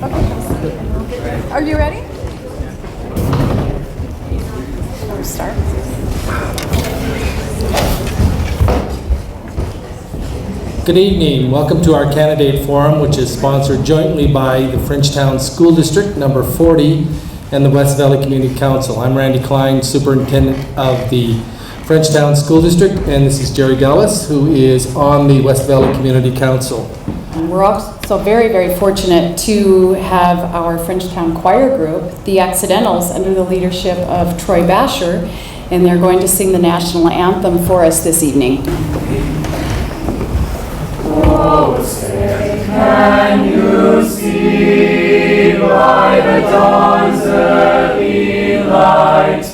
Okay. Are you ready? Shall we start? Good evening. Welcome to our candidate forum, which is sponsored jointly by the Frenchtown School District number 40 and the West Valley Community Council. I'm Randy Klein, Superintendent of the Frenchtown School District, and this is Jerry Dallas, who is on the West Valley Community Council. We're also very, very fortunate to have our Frenchtown choir group, the Accidentals, under the leadership of Troy Basher, and they're going to sing the national anthem for us this evening. Oh, say, can you see by the dawn's early light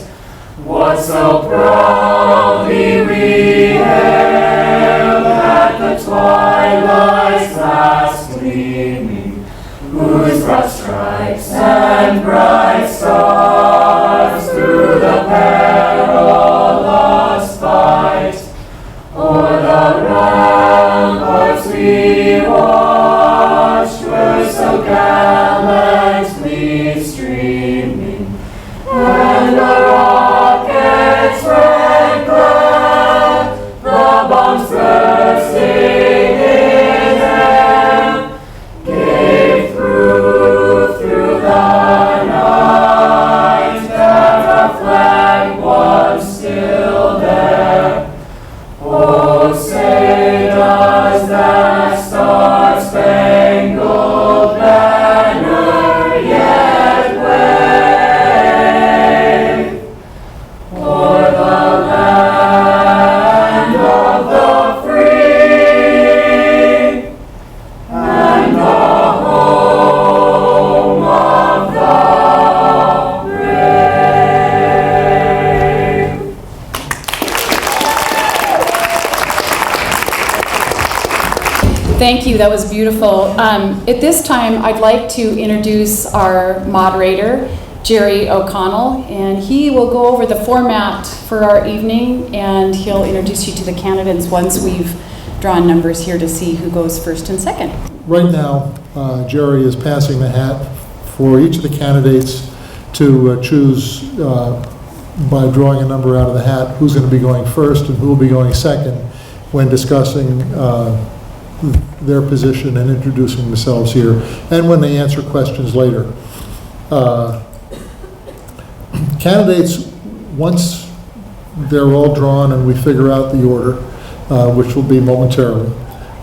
what so proudly we hailed at the twilight's last gleaming, whose broad stripes and bright stars through the perilous fight o'er the ramparts we watched were so gallantly streaming, and the rockets' red glare, the bombs bursting in them, gave through the night that the flag was still there. Oh, say does that star-spangled banner yet wave o'er the land of the free and the home of the brave? Thank you, that was beautiful. At this time, I'd like to introduce our moderator, Jerry O'Connell, and he will go over the format for our evening, and he'll introduce you to the candidates once we've drawn numbers here to see who goes first and second. Right now, Jerry is passing the hat for each of the candidates to choose by drawing a number out of the hat who's going to be going first and who will be going second when discussing their position and introducing themselves here, and when they answer questions later. Candidates, once they're all drawn and we figure out the order, which will be momentarily,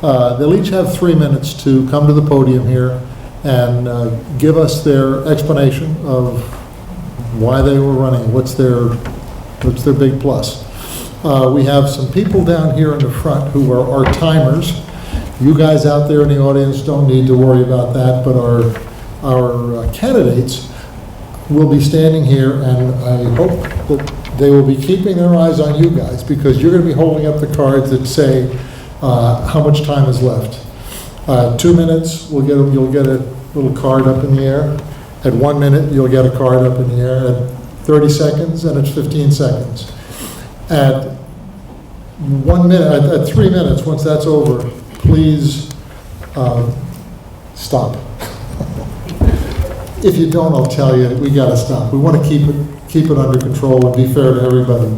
they'll each have 3 minutes to come to the podium here and give us their explanation of why they were running, what's their big plus. We have some people down here in the front who are our timers. You guys out there in the audience don't need to worry about that, but our candidates will be standing here, and I hope that they will be keeping their eyes on you guys, because you're going to be holding up the cards that say how much time is left. 2 minutes, you'll get a little card up in the air. At 1 minute, you'll get a card up in the air. At 30 seconds, and it's 15 seconds. At 1 minute, at 3 minutes, once that's over, please stop. If you don't, I'll tell you, we got to stop. We want to keep it under control and be fair to everybody.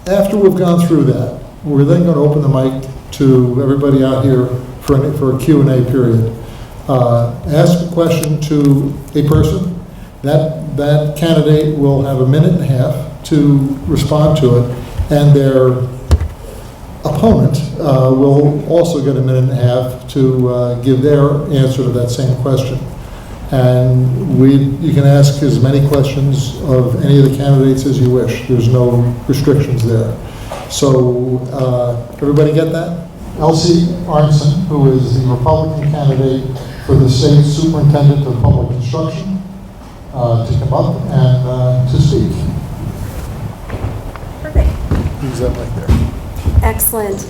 After we've gone through that, we're then going to open the mic to everybody out here for a Q&A period. Ask a question to a person. That candidate will have a minute and a half to respond to it, and their opponent will also get a minute and a half to give their answer to that same question. And you can ask as many questions of any of the candidates as you wish. There's no restrictions there. So everybody get that? Elsie Arntzen, who is the Republican candidate for the state superintendent of public instruction, to come up and to speak. Perfect. Use that mic there. Excellent.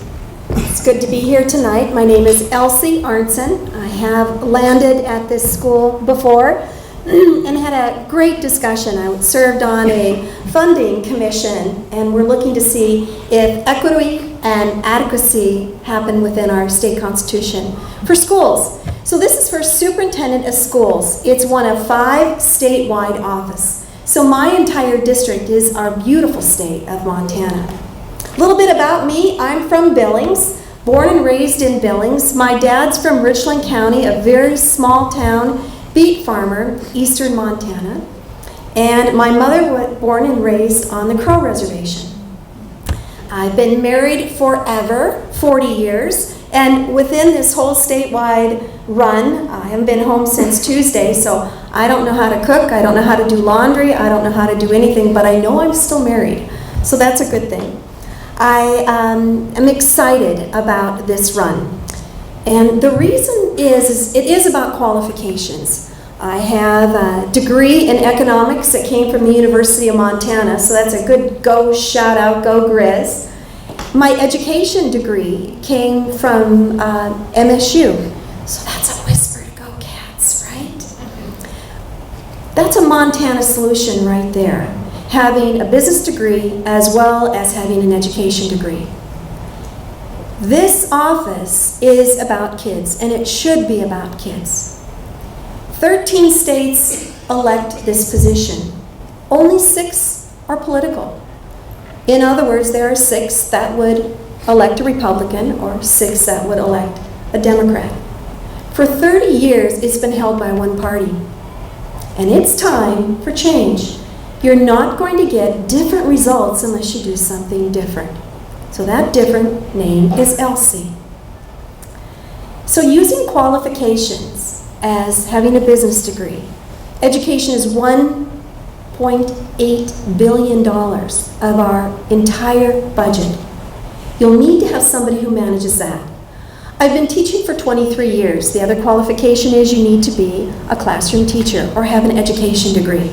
It's good to be here tonight. My name is Elsie Arntzen. I have landed at this school before and had a great discussion. I served on a funding commission, and we're looking to see if equity and adequacy happen within our state constitution for schools. So this is for superintendent of schools. It's one of 5 statewide offices. So my entire district is our beautiful state of Montana. A little bit about me. I'm from Billings, born and raised in Billings. My dad's from Richland County, a very small town, beet farmer, eastern Montana. And my mother was born and raised on the Crow Reservation. I've been married forever, 40 years, and within this whole statewide run, I haven't been home since Tuesday, so I don't know how to cook, I don't know how to do laundry, I don't know how to do anything, but I know I'm still married, so that's a good thing. I am excited about this run, and the reason is it is about qualifications. I have a degree in economics that came from the University of Montana, so that's a good go shout out, go Grizz. My education degree came from MSU, so that's a whisper to go Cats, right? That's a Montana solution right there, having a business degree as well as having an education degree. This office is about kids, and it should be about kids. 13 states elect this position. Only 6 are political. In other words, there are 6 that would elect a Republican or 6 that would elect a Democrat. For 30 years, it's been held by one party. And it's time for change. You're not going to get different results unless you do something different. So that different name is Elsie. So using qualifications as having a business degree. Education is $1.8 billion of our entire budget. You'll need to have somebody who manages that. I've been teaching for 23 years. The other qualification is you need to be a classroom teacher or have an education degree.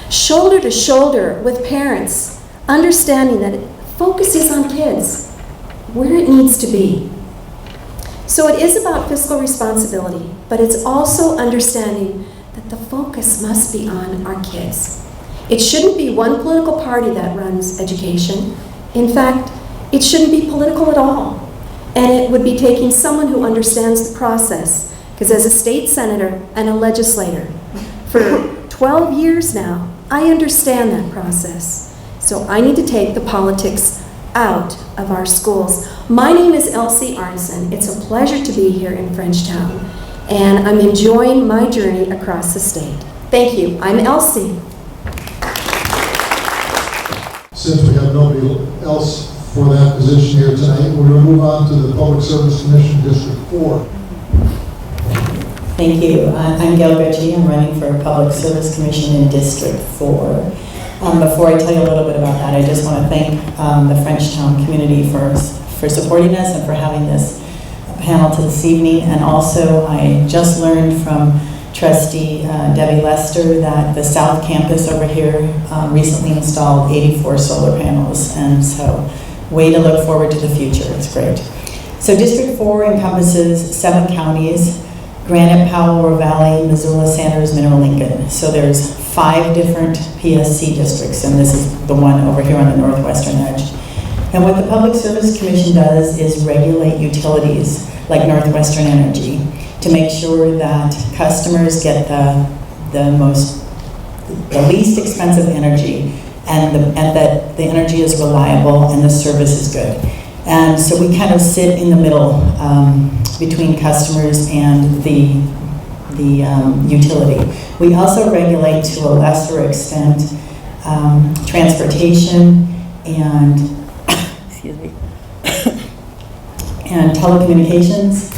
Shoulder to shoulder with parents, understanding that focus is on kids, where it needs to be. So it is about fiscal responsibility, but it's also understanding that the focus must be on our kids. It shouldn't be one political party that runs education. In fact, it shouldn't be political at all. And it would be taking someone who understands the process, because as a state senator and a legislator for 12 years now, I understand that process. So I need to take the politics out of our schools. My name is Elsie Arntzen. It's a pleasure to be here in Frenchtown, and I'm enjoying my journey across the state. Thank you. I'm Elsie. Since we have nobody else for that position here tonight, we're going to move on to the Public Service Commission, District 4. Thank you. I'm Gail. I'm running for Public Service Commission in District 4. Before I tell you a little bit about that, I just want to thank the Frenchtown community for supporting us and for having this panel to this evening. And also, I just learned from Trustee Debbie Lester that the South Campus over here recently installed 84 solar panels. And so, way to look forward to the future. It's great. So District 4 encompasses 7 counties: Granite, Powell, Valley, Msla, Sanders, Mineral, Lincoln. So there's 5 different PSC districts, and this is the one over here on the northwestern edge. And what the Public Service Commission does is regulate utilities like Northwestern Energy to make sure that customers get the least expensive energy, and that the energy is reliable and the service is good. And so we kind of sit in the middle between customers and the utility. We also regulate, to a lesser extent, transportation and excuse me, and telecommunications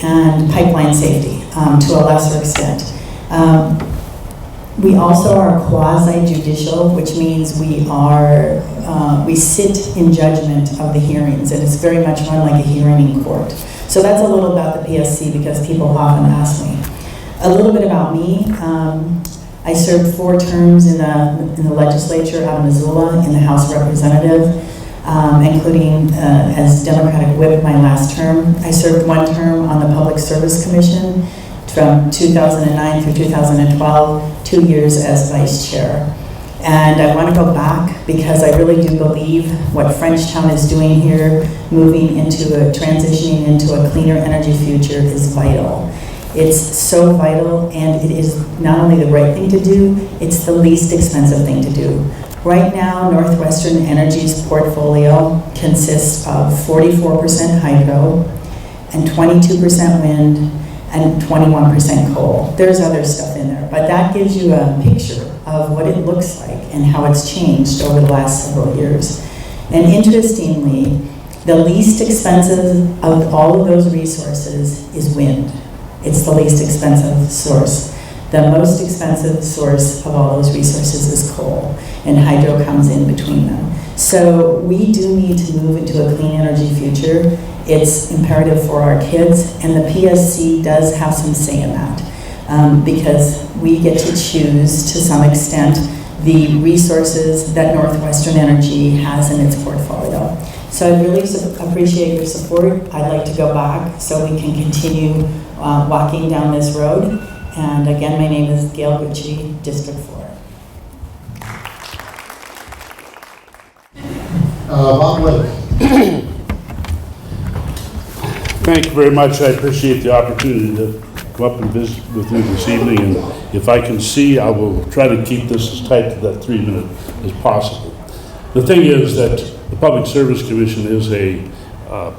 and pipeline safety to a lesser extent. We also are quasi-judicial, which means we sit in judgment of the hearings, and it's very much run like a hearing in court. So that's a little about the PSC, because people often ask me. A little bit about me. I served 4 terms in the legislature out of Missoula in the House of Representatives, including as Democratic Whip my last term. I served 1 term on the Public Service Commission from 2009 through 2012, 2 years as vice chair. And I want to go back because I really do believe what Frenchtown is doing here, transitioning into a cleaner energy future, is vital. It's so vital, and it is not only the right thing to do, it's the least expensive thing to do. Right now, Northwestern Energy's portfolio consists of 44% hydro and 22% wind and 21% coal. There's other stuff in there, but that gives you a picture of what it looks like and how it's changed over the last several years. And interestingly, the least expensive of all of those resources is wind. It's the least expensive source. The most expensive source of all those resources is coal, and hydro comes in between them. So we do need to move into a clean energy future. It's imperative for our kids, and the PSC does have some say in that, because we get to choose, to some extent, the resources that Northwestern Energy has in its portfolio. So I really appreciate your support. I'd like to go back so we can continue walking down this road. And again, my name is Gail Gutsche, District 4. Bob Blake. Thank you very much. I appreciate the opportunity to come up and visit with you this evening. And if I can see, I will try to keep this as tight to that 3 minute as possible. The thing is that the Public Service Commission is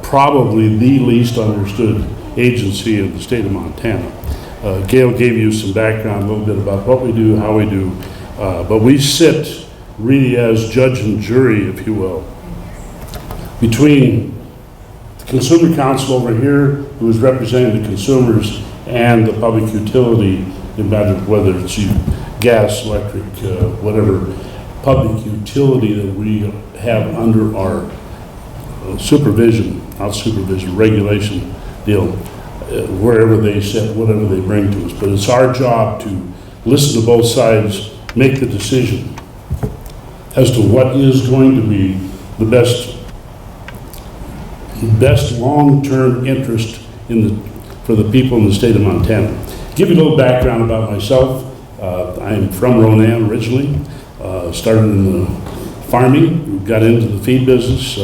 probably the least understood agency in the state of Montana. Gail gave you some background, a little bit about what we do, how we do, but we sit really as judge and jury, if you will, between the Consumer Council over here, who is representing the consumers, and the public utility, no matter whether it's gas, electric, whatever public utility that we have under our regulation deal, wherever they sit, whatever they bring to us. But it's our job to listen to both sides, make the decision as to what is going to be the best long-term interest for the people in the state of Montana. Give you a little background about myself. I'm from Ronan originally. Started in the farming, got into the feed business.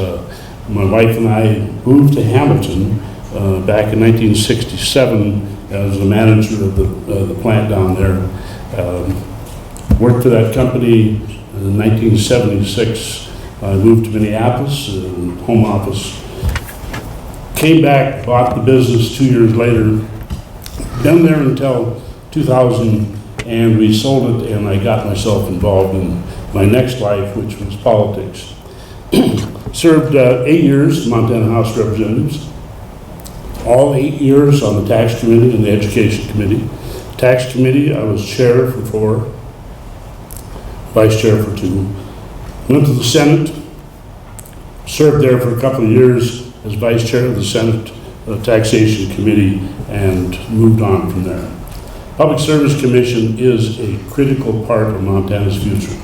My wife and I moved to Hamilton back in 1967 as a manager of the plant down there. Worked for that company in 1976. I moved to Minneapolis, home office. Came back, bought the business 2 years later. Been there until 2000, and we sold it, and I got myself involved in my next life, which was politics. Served 8 years in Montana House of Representatives. All 8 years on the Tax Committee and the Education Committee. Tax Committee, I was chair for 4, vice chair for 2. Went to the Senate, served there for a couple of years as vice chair of the Senate Taxation Committee, and moved on from there. Public Service Commission is a critical part of Montana's future.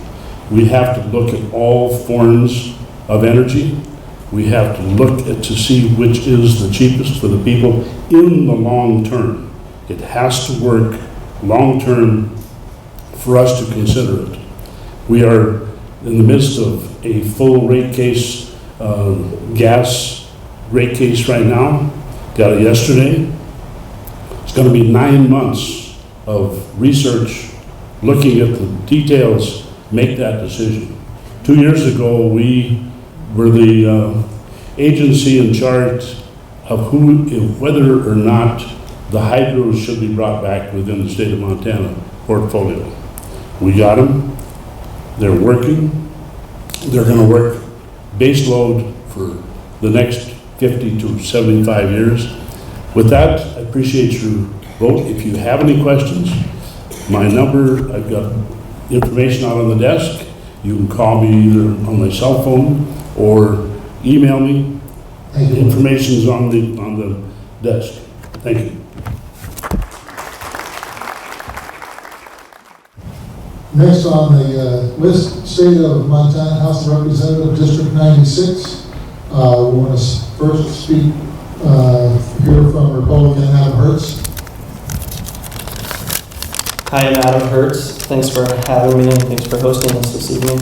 We have to look at all forms of energy. We have to look to see which is the cheapest for the people in the long term. It has to work long term for us to consider it. We are in the midst of a full rate case, gas rate case right now. Got it yesterday. It's going to be 9 months of research, looking at the details, make that decision. 2 years ago, we were the agency in charge of whether or not the hydros should be brought back within the state of Montana portfolio. We got them. They're working. They're going to work base load for the next 50 to 75 years. With that, I appreciate your vote. If you have any questions, my number, I've got information out on the desk. You can call me either on my cell phone or email me. Information's on the desk. Thank you. Next on the list, State of Montana House of Representatives, District 96. We want to first speak here from Republican Adam Hertz. Hi, I'm Adam Hertz. Thanks for having me and thanks for hosting us this evening.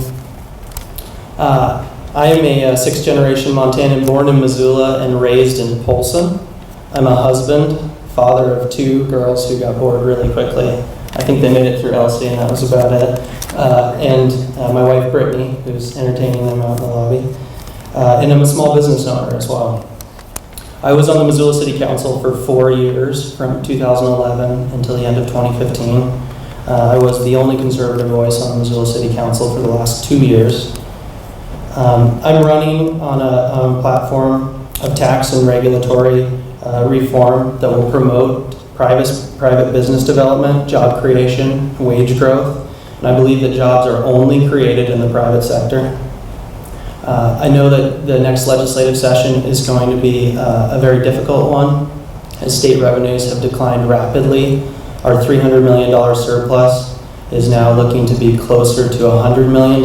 I am a sixth-generation Montanan, born in Missoula and raised in Polson. I'm a husband, father of 2 girls who got bored really quickly. I think they made it through Elsie, and that was about it. And my wife, Brittany, who's entertaining them out in the lobby. And I'm a small business owner as well. I was on the Missoula City Council for 4 years, from 2011 until the end of 2015. I was the only conservative voice on the Missoula City Council for the last 2 years. I'm running on a platform of tax and regulatory reform that will promote private business development, job creation, wage growth, and I believe that jobs are only created in the private sector. I know that the next legislative session is going to be a very difficult one, as state revenues have declined rapidly. Our $300 million surplus is now looking to be closer to $100 million.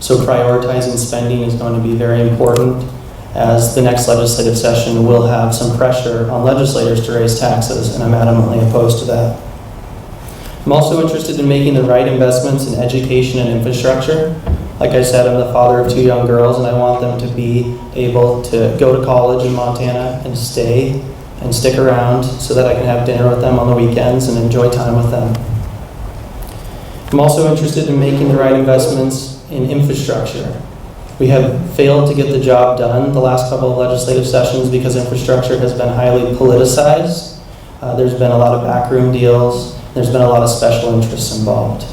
So prioritizing spending is going to be very important, as the next legislative session will have some pressure on legislators to raise taxes, and I'm adamantly opposed to that. I'm also interested in making the right investments in education and infrastructure. Like I said, I'm the father of 2 young girls, and I want them to be able to go to college in Montana and stay and stick around so that I can have dinner with them on the weekends and enjoy time with them. I'm also interested in making the right investments in infrastructure. We have failed to get the job done the last couple of legislative sessions because infrastructure has been highly politicized. There's been a lot of backroom deals. There's been a lot of special interests involved.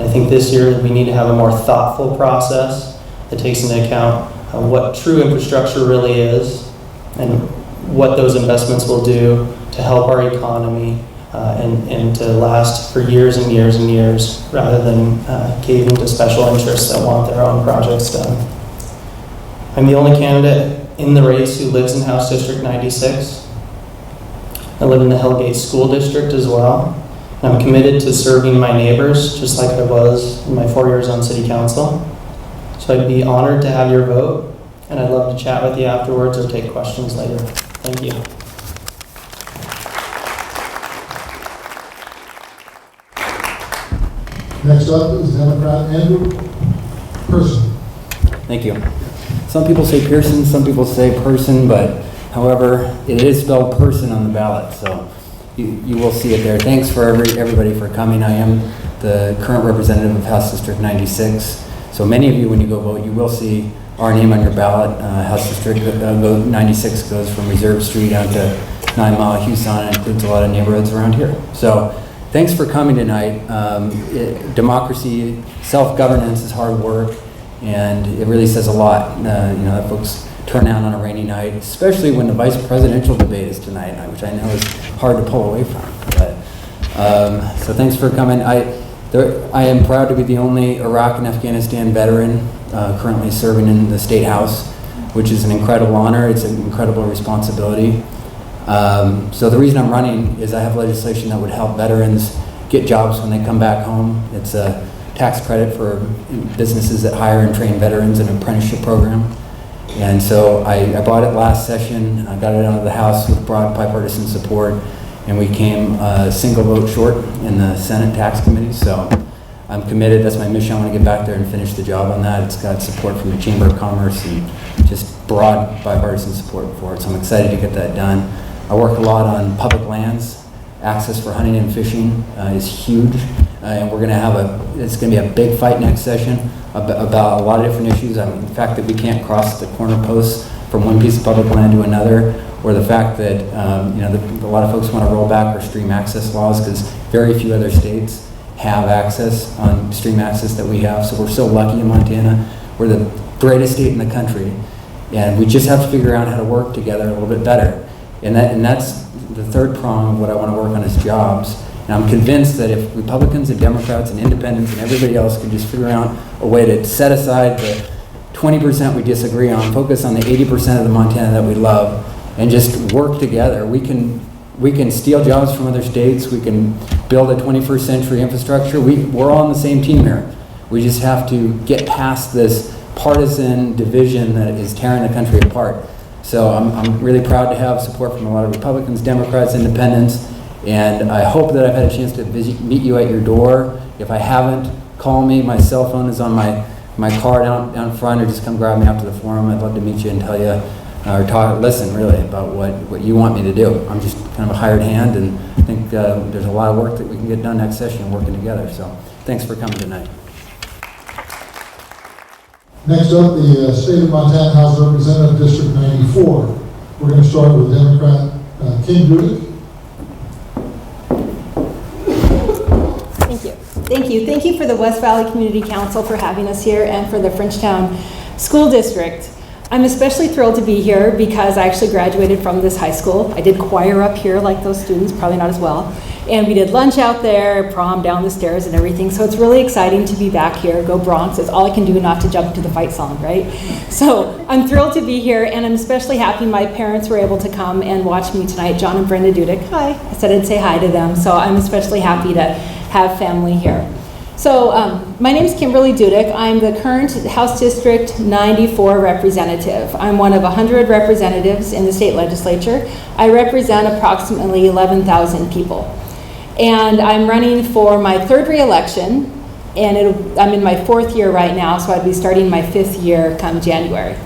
I think this year we need to have a more thoughtful process that takes into account what true infrastructure really is and what those investments will do to help our economy and to last for years and years and years, rather than caving to special interests that want their own projects done. I'm the only candidate in the race who lives in House District 96. I live in the Hellgate School District as well. I'm committed to serving my neighbors, just like I was in my 4 years on City Council. So I'd be honored to have your vote, and I'd love to chat with you afterwards or take questions later. Thank you. Next up is Democrat Andrew Person. Thank you. Some people say Pearson, some people say Person, but however, it is spelled Person on the ballot, so you will see it there. Thanks for everybody for coming. I am the current representative of House District 96. So many of you, when you go vote, you will see our name on your ballot. House District 96 goes from Reserve Street down to 9 Mile, Houston, and includes a lot of neighborhoods around here. So thanks for coming tonight. Democracy, self-governance is hard work, and it really says a lot. That folks turn out on a rainy night, especially when the vice presidential debate is tonight, which I know is hard to pull away from. But so thanks for coming. I am proud to be the only Iraq and Afghanistan veteran currently serving in the State House, which is an incredible honor. It's an incredible responsibility. So the reason I'm running is I have legislation that would help veterans get jobs when they come back home. It's a tax credit for businesses that hire and train veterans in an apprenticeship program. And so I brought it last session. I got it out of the House with broad bipartisan support, and we came a single vote short in the Senate Tax Committee. So I'm committed. That's my mission. I want to get back there and finish the job on that. It's got support from the Chamber of Commerce and just broad bipartisan support for it. So I'm excited to get that done. I work a lot on public lands. Access for hunting and fishing is huge, and we're going to have it's going to be a big fight next session about a lot of different issues. I mean, the fact that we can't cross the corner posts from one piece of public land to another, or the fact that a lot of folks want to roll back our stream access laws because very few other states have access on stream access that we have. So we're so lucky in Montana. We're the greatest state in the country, and we just have to figure out how to work together a little bit better. And that's the third prong of what I want to work on is jobs. And I'm convinced that if Republicans and Democrats and independents and everybody else can just figure out a way to set aside the 20% we disagree on, focus on the 80% of the Montana that we love, and just work together, we can steal jobs from other states, we can build a 21st century infrastructure. We're all on the same team here. We just have to get past this partisan division that is tearing the country apart. So I'm really proud to have support from a lot of Republicans, Democrats, independents, and I hope that I've had a chance to meet you at your door. If I haven't, call me. My cell phone is on my car down front, or just come grab me after the forum. I'd love to meet you and tell you or talk, listen really about what you want me to do. I'm just kind of a hired hand, and I think there's a lot of work that we can get done next session working together. So thanks for coming tonight. Next up, the State of Montana House of Representative District 94. We're going to start with Democrat Dudik. Thank you for the West Valley Community Council for having us here and for the Frenchtown School District. I'm especially thrilled to be here because I actually graduated from this high school. I did choir up here like those students, probably not as well. And we did lunch out there, prom down the stairs and everything. So it's really exciting to be back here. Go Bronx. It's all I can do not to jump to the fight song, right? So I'm thrilled to be here, and I'm especially happy my parents were able to come and watch me tonight. John and Brenda Dudik. Hi. I said I'd say hi to them. So I'm especially happy to have family here. So my name is Kimberly Dudik. I'm the current House District 94 representative. I'm one of 100 representatives in the state legislature. I represent approximately 11,000 people. And I'm running for my third re-election, and I'm in my fourth year right now, so I'd be starting my fifth year come January.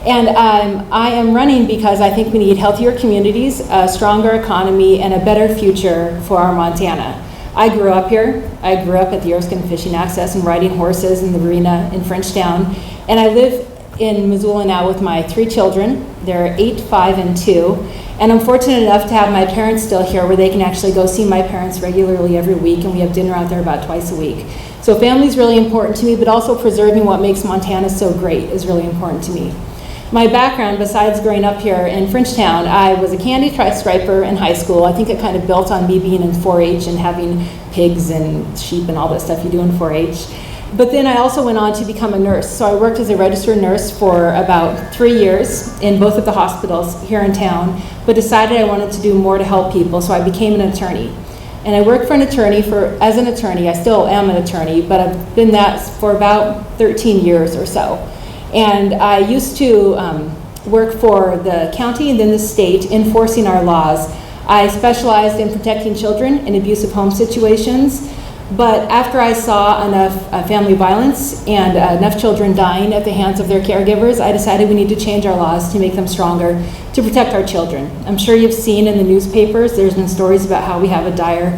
And I am running because I think we need healthier communities, a stronger economy, and a better future for our Montana. I grew up here. I grew up at the Erskine Fishing Access and riding horses in the marina in Frenchtown. And I live in Msla now with my 3 children. They're 8, 5, and 2. And I'm fortunate enough to have my parents still here where they can actually go see my parents regularly every week, and we have dinner out there about twice a week. So family's really important to me, but also preserving what makes Montana so great is really important to me. My background, besides growing up here in Frenchtown, I was a candy striper in high school. I think it kind of built on me being in 4-H and having pigs and sheep and all that stuff you do in 4-H. But then I also went on to become a nurse. So I worked as a registered nurse for about 3 years in both of the hospitals here in town, but decided I wanted to do more to help people, so I became an attorney. And I worked for an attorney as an attorney. I still am an attorney, but I've been that for about 13 years or so. And I used to work for the county and then the state enforcing our laws. I specialized in protecting children in abusive home situations, but after I saw enough family violence and enough children dying at the hands of their caregivers, I decided we need to change our laws to make them stronger, to protect our children. I'm sure you've seen in the newspapers, there's been stories about how we have a dire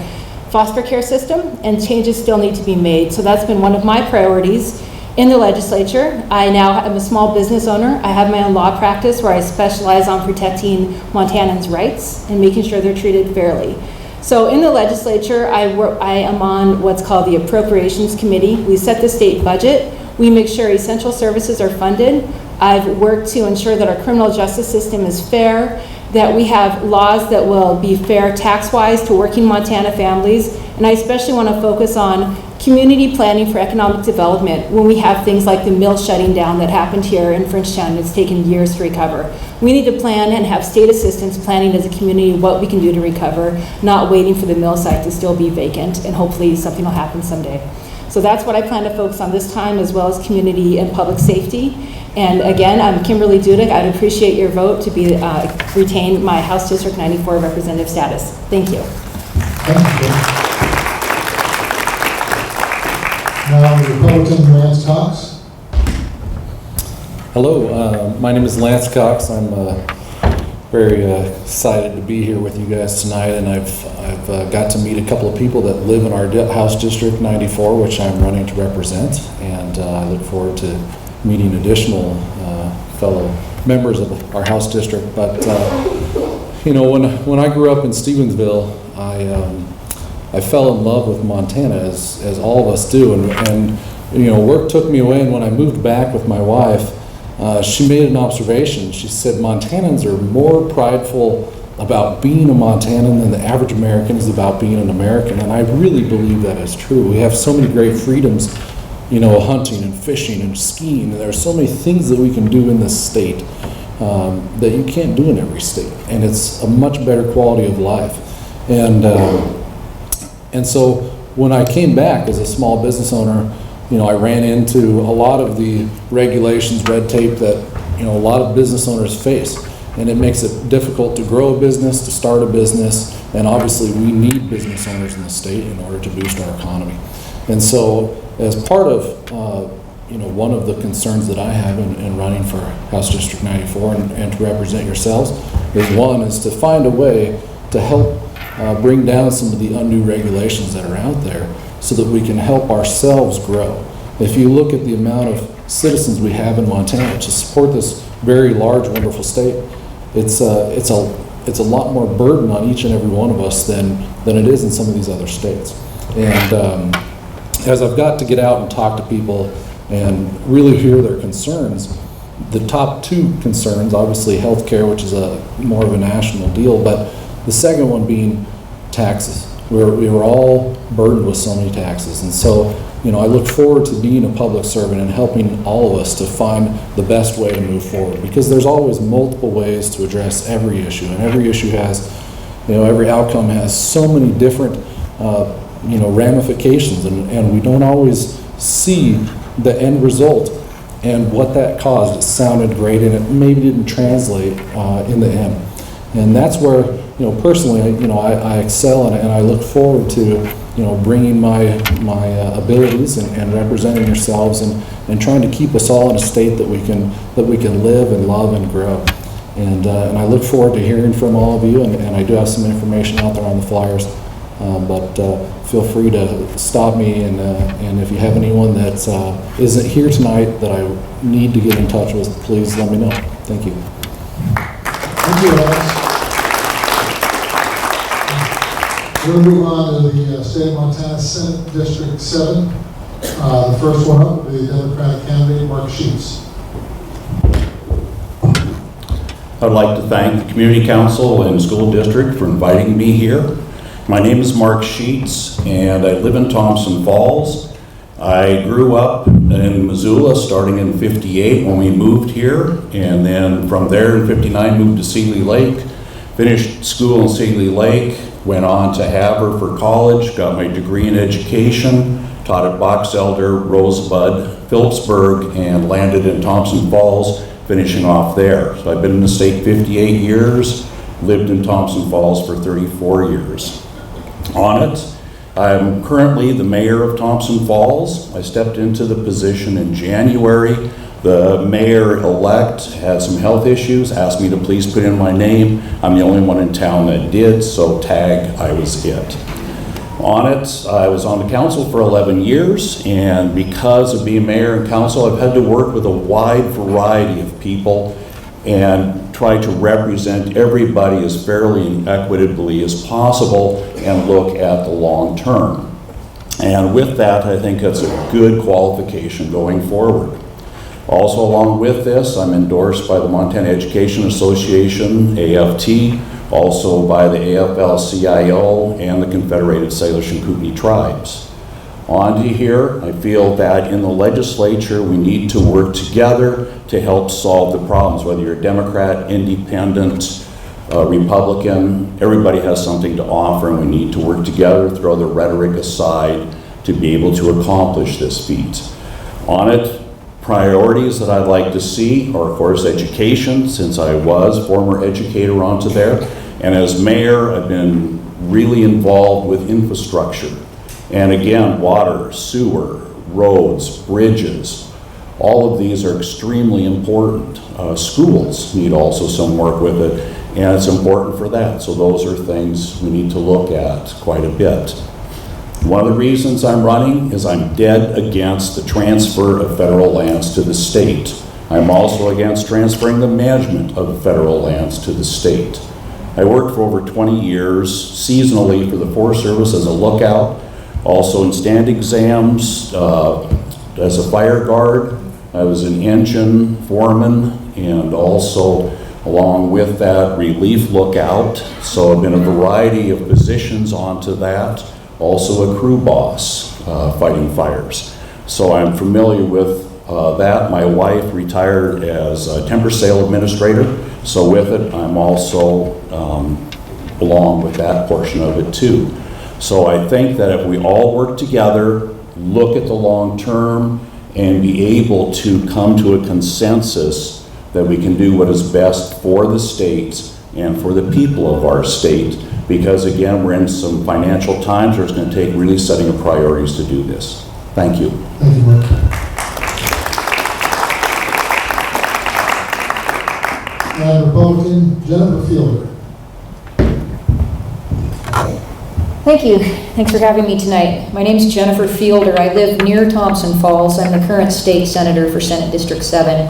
foster care system, and changes still need to be made. So that's been one of my priorities in the legislature. I now am a small business owner. I have my own law practice where I specialize on protecting Montanans' rights and making sure they're treated fairly. So in the legislature, I am on what's called the Appropriations Committee. We set the state budget. We make sure essential services are funded. I've worked to ensure that our criminal justice system is fair, that we have laws that will be fair tax-wise to working Montana families, and I especially want to focus on community planning for economic development when we have things like the mill shutting down that happened here in Frenchtown. It's taken years to recover. We need to plan and have state assistance planning as a community what we can do to recover, not waiting for the mill site to still be vacant, and hopefully something will happen someday. So that's what I plan to focus on this time, as well as community and public safety. And again, I'm Kimberly Dudik. I'd appreciate your vote to be retain my House District 94 representative status. Thank you. Thank you. Now, the Republican Lance Cox. Hello, my name is Lance Cox. I'm very excited to be here with you guys tonight, and I've got to meet a couple of people that live in our House District 94, which I'm running to represent, and I look forward to meeting additional fellow members of our House District. But you know, when I grew up in Stevensville, I fell in love with Montana, as all of us do, and you know, work took me away, and when I moved back with my wife, she made an observation. She said, Montanans are more prideful about being a Montanan than the average American is about being an American, and I really believe that is true. We have so many great freedoms, you know, hunting and fishing and skiing, and there are so many things that we can do in this state that you can't do in every state, and it's a much better quality of life. And so when I came back as a small business owner, you know, I ran into a lot of the regulations, red tape that, you know, a lot of business owners face. And it makes it difficult to grow a business, to start a business, and obviously we need business owners in the state in order to boost our economy. And so as part of, one of the concerns that I have in running for House District 94 and to represent yourselves is to find a way to help bring down some of the undue regulations that are out there so that we can help ourselves grow. If you look at the amount of citizens we have in Montana to support this very large, wonderful state, it's a lot more burden on each and every one of us than it is in some of these other states. And as I've got to get out and talk to people and really hear their concerns, the top two concerns, obviously healthcare, which is more of a national deal, but the second one being taxes. We were all burdened with so many taxes. And so, I look forward to being a public servant and helping all of us to find the best way to move forward, because there's always multiple ways to address every issue, and every issue has, every outcome has so many different, ramifications, and we don't always see the end result and what that caused. It sounded great, and it maybe didn't translate in the end. And that's where, personally, I excel, and I look forward to, bringing my abilities and representing yourselves and trying to keep us all in a state that we can live and love and grow. And I look forward to hearing from all of you, and I do have some information out there on the flyers, but feel free to stop me, and if you have anyone that isn't here tonight that I need to get in touch with, please let me know. Thank you. Thank you, Alex. We're going to move on to the State of Montana Senate District 7. The first one up will be the Democratic candidate, Mark Sheets. I'd like to thank the Community Council and School District for inviting me here. My name is Mark Sheets, and I live in Thompson Falls. I grew up in Msla starting in '58 when we moved here, and then from there in '59 moved to Seeley Lake. Finished school in Seeley Lake, went on to Havre for college, got my degree in education, taught at Box Elder, Rosebud, Phillipsburg, and landed in Thompson Falls, finishing off there. So I've been in the state 58 years, lived in Thompson Falls for 34 years. On it, I'm currently the mayor of Thompson Falls. I stepped into the position in January. The mayor-elect had some health issues, asked me to please put in my name. I'm the only one in town that did, so tag, I was it. On it, I was on the council for 11 years, and because of being mayor and council, I've had to work with a wide variety of people and try to represent everybody as fairly and equitably as possible and look at the long term. And with that, I think that's a good qualification going forward. Also, along with this, I'm endorsed by the Montana Education Association, AFT, also by the AFL-CIO and the Confederated Salish and Kootenai Tribes. On to here, I feel that in the legislature we need to work together to help solve the problems, whether you're Democrat, Independent, Republican, everybody has something to offer, and we need to work together, throw the rhetoric aside to be able to accomplish this feat. On it, priorities that I'd like to see are, of course, education, since I was former educator onto there. And as mayor, I've been really involved with infrastructure. And again, water, sewer, roads, bridges, all of these are extremely important. Schools need also some work with it, and it's important for that. So those are things we need to look at quite a bit. One of the reasons I'm running is I'm dead against the transfer of federal lands to the state. I'm also against transferring the management of the federal lands to the state. I worked for over 20 years seasonally for the Forest Service as a lookout, also in stand exams as a fire guard. I was an engine foreman, and also along with that, relief lookout. So I've been a variety of positions onto that. Also a crew boss, fighting fires. So I'm familiar with that. My wife retired as a timber sale administrator, so with it, I'm also belong with that portion of it too. So I think that if we all work together, look at the long term, and be able to come to a consensus that we can do what is best for the state and for the people of our state, because again, we're in some financial times where it's going to take really setting of priorities to do this. Thank you. Thank you, Mark. and Republican Jennifer Fielder. Thank you. Thanks for having me tonight. My name is Jennifer Fielder. I live near Thompson Falls. I'm the current state senator for Senate District 7.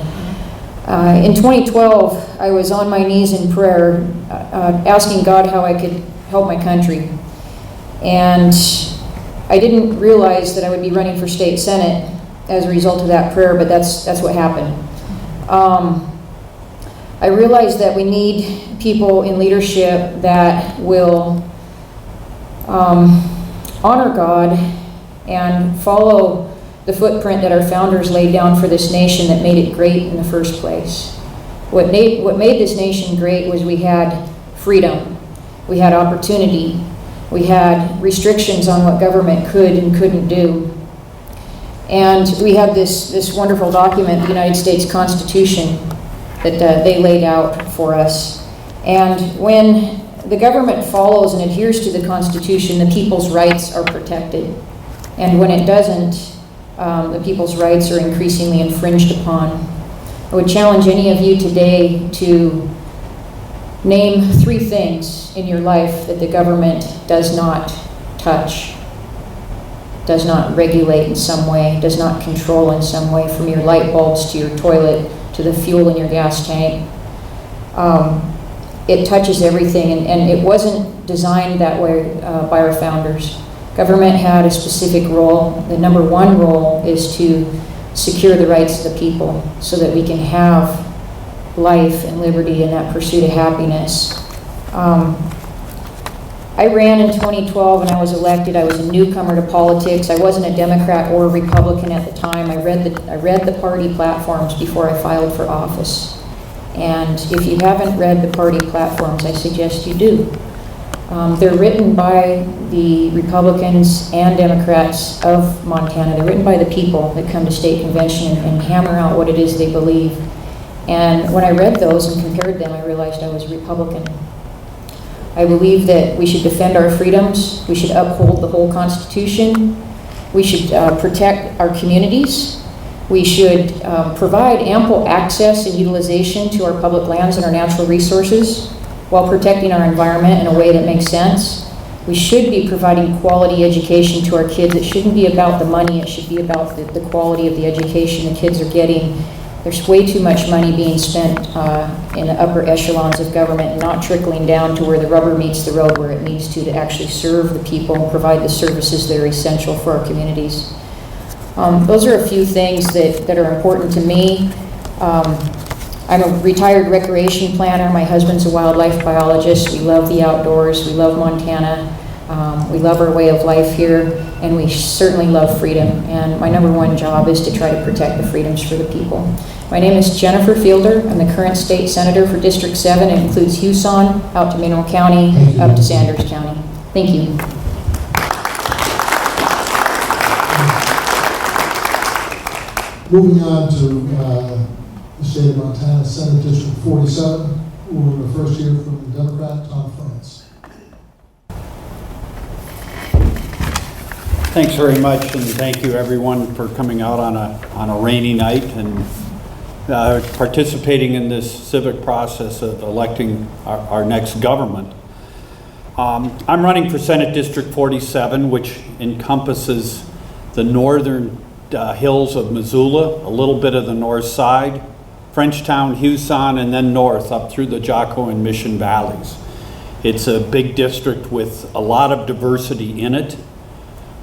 In 2012, I was on my knees in prayer, asking God how I could help my country. And I didn't realize that I would be running for state senate as a result of that prayer, but that's what happened. I realized that we need people in leadership that will honor God and follow the footprint that our founders laid down for this nation that made it great in the first place. What made this nation great was we had freedom, we had opportunity, we had restrictions on what government could and couldn't do. And we had this wonderful document, the United States Constitution, that they laid out for us. And when the government follows and adheres to the Constitution, the people's rights are protected. And when it doesn't, the people's rights are increasingly infringed upon. I would challenge any of you today to name 3 things in your life that the government does not touch, does not regulate in some way, does not control in some way, from your light bulbs to your toilet to the fuel in your gas tank. It touches everything, and it wasn't designed that way by our founders. Government had a specific role. The number 1 role is to secure the rights of the people so that we can have life and liberty and that pursuit of happiness. I ran in 2012 and I was elected. I was a newcomer to politics. I wasn't a Democrat or a Republican at the time. I read the party platforms before I filed for office. And if you haven't read the party platforms, I suggest you do. They're written by the Republicans and Democrats of Montana. They're written by the people that come to state convention and hammer out what it is they believe. And when I read those and compared them, I realized I was Republican. I believe that we should defend our freedoms. We should uphold the whole Constitution. We should protect our communities. We should provide ample access and utilization to our public lands and our natural resources while protecting our environment in a way that makes sense. We should be providing quality education to our kids. It shouldn't be about the money. It should be about the quality of the education the kids are getting. There's way too much money being spent in the upper echelons of government and not trickling down to where the rubber meets the road, where it needs to actually serve the people and provide the services that are essential for our communities. Those are a few things that are important to me. I'm a retired recreation planner. My husband's a wildlife biologist. We love the outdoors. We love Montana. We love our way of life here, and we certainly love freedom. And my number 1 job is to try to protect the freedoms for the people. My name is Jennifer Fielder. I'm the current state senator for District 7. It includes Huson, out to Mineral County, up to Sanders County. Thank you. Moving on to the state of Montana, Senate District 47, we'll first hear from the Democrat, Tom France. Thanks very much, and thank you everyone for coming out on a rainy night and participating in this civic process of electing our next government. I'm running for Senate District 47, which encompasses the northern hills of Msla, a little bit of the north side, Frenchtown, Huson, and then north up through the Jocko and Mission valleys. It's a big district with a lot of diversity in it,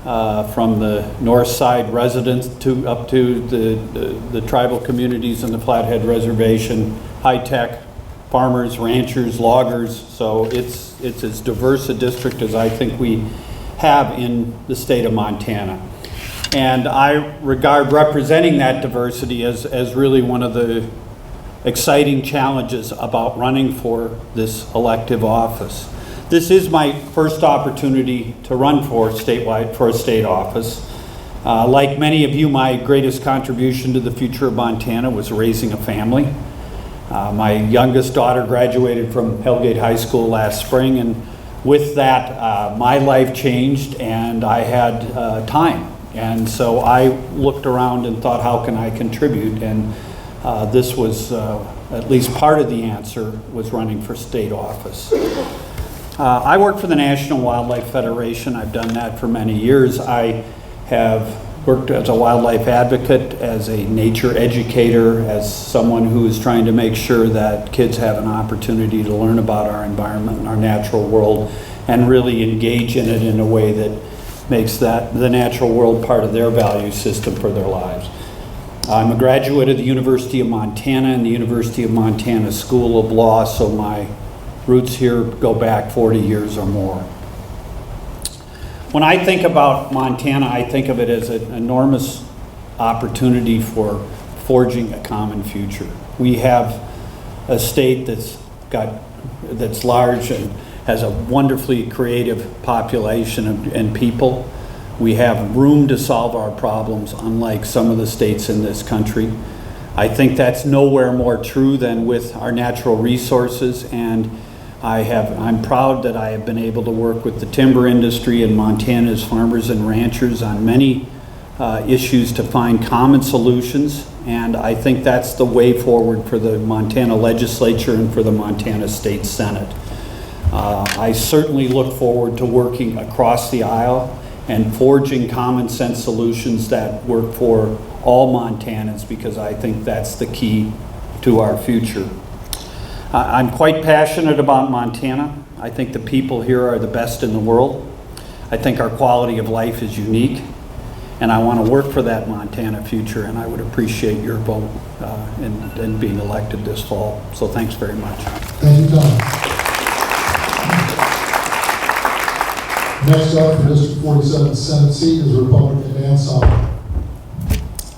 from the north side residents up to the tribal communities in the Flathead Reservation, high-tech, farmers, ranchers, loggers. So it's as diverse a district as I think we have in the state of Montana. And I regard representing that diversity as really one of the exciting challenges about running for this elective office. This is my first opportunity to run for a state office. Like many of you, my greatest contribution to the future of Montana was raising a family. My youngest daughter graduated from Hellgate High School last spring, and with that, my life changed and I had time. And so I looked around and thought, how can I contribute? And this was at least part of the answer was running for state office. I work for the National Wildlife Federation. I've done that for many years. I have worked as a wildlife advocate, as a nature educator, as someone who is trying to make sure that kids have an opportunity to learn about our environment and our natural world and really engage in it in a way that makes that the natural world part of their value system for their lives. I'm a graduate of the University of Montana and the University of Montana School of Law, so my roots here go back 40 years or more. When I think about Montana, I think of it as an enormous opportunity for forging a common future. We have a state that's large and has a wonderfully creative population and people. We have room to solve our problems, unlike some of the states in this country. I think that's nowhere more true than with our natural resources, and I'm proud that I have been able to work with the timber industry and Montana's farmers and ranchers on many issues to find common solutions, and I think that's the way forward for the Montana legislature and for the Montana State Senate. I certainly look forward to working across the aisle and forging common sense solutions that work for all Montanans, because I think that's the key to our future. I'm quite passionate about Montana. I think the people here are the best in the world. I think our quality of life is unique, and I want to work for that Montana future, and I would appreciate your vote in being elected this fall. So thanks very much. Thank you, Tom. Next up for District 47 Senate seat is Republican Dan Salomon.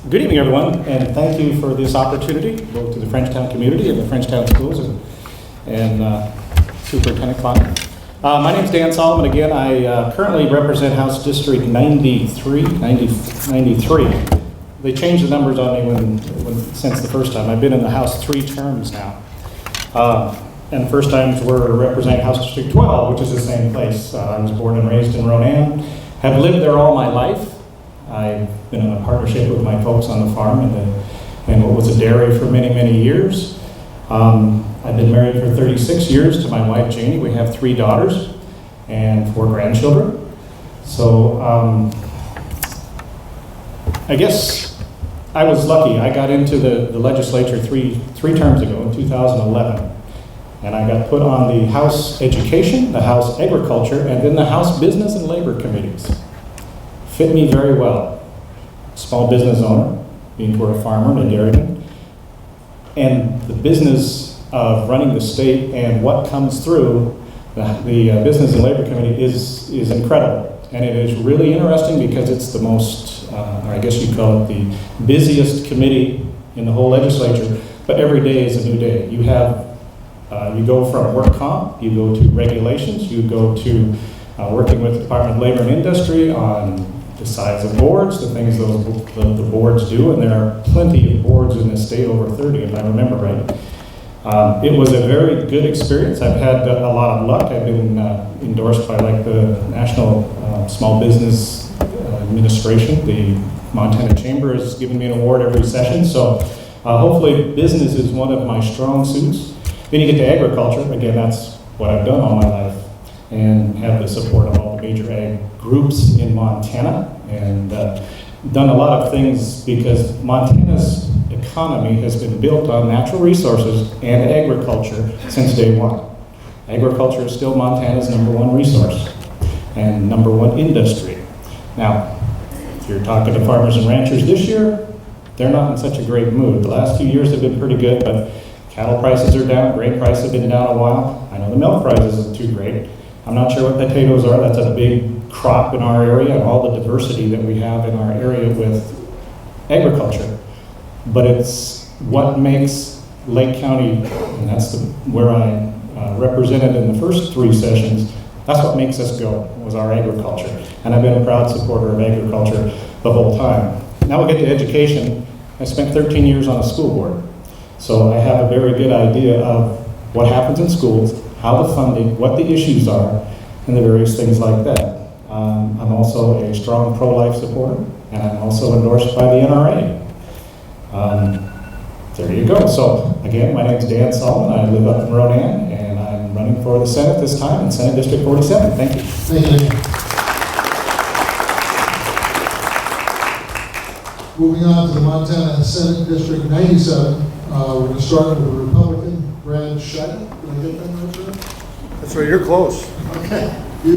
Good evening, everyone, and thank you for this opportunity, both to the Frenchtown community and the Frenchtown schools and Superintendent Klein. My name is Dan Salomon. Again, I currently represent House District 93. They changed the numbers on me since the first time. I've been in the House 3 terms now. And the first times were representing House District 12, which is the same place. I was born and raised in Ronan. Have lived there all my life. I've been in a partnership with my folks on the farm and what was a dairy for many, many years. I've been married for 36 years to my wife, Janie. We have 3 daughters and 4 grandchildren. So I guess I was lucky. I got into the legislature three terms ago in 2011. And I got put on the House Education, the House Agriculture, and then the House Business and Labor Committees. Fit me very well. Small business owner, being for a farmer and a dairyman. And the business of running the state and what comes through the Business and Labor Committee is incredible. And it is really interesting because it's the most, or I guess you'd call it the busiest committee in the whole legislature, but every day is a new day. You have, you go from work comp, you go to regulations, you go to working with the Department of Labor and Industry on the size of boards, the things the boards do, and there are plenty of boards in this state, over 30 if I remember right. It was a very good experience. I've had a lot of luck. I've been endorsed by like the National Small Business Administration. The Montana Chamber has given me an award every session, so hopefully business is one of my strong suits. Then you get to agriculture. Again, that's what I've done all my life, and have the support of all the major ag groups in Montana, and done a lot of things because Montana's economy has been built on natural resources and agriculture since day one. Agriculture is still Montana's #1 resource and #1 industry. Now, if you're talking to farmers and ranchers this year, they're not in such a great mood. The last few years have been pretty good, but cattle prices are down, grain prices have been down a while. I know the milk prices isn't too great. I'm not sure what potatoes are. That's a big crop in our area, and all the diversity that we have in our area with agriculture. But it's what makes Lake County, and that's where I represented in the first 3 sessions, that's what makes us go, was our agriculture. And I've been a proud supporter of agriculture the whole time. Now we'll get to education. I spent 13 years on a school board. So I have a very good idea of what happens in schools, how the funding, what the issues are, and the various things like that. I'm also a strong pro-life supporter, and I'm also endorsed by the NRA. there you go. So again, my name is Dan Salomon. I live up in Ronan, and I'm running for the Senate this time in Senate District 47. Thank you. Thank you. Moving on to the Montana Senate District 97, we're going to start with the Republican, Brad Tschida. Did I get that right, Brad? That's right, you're close. Okay, you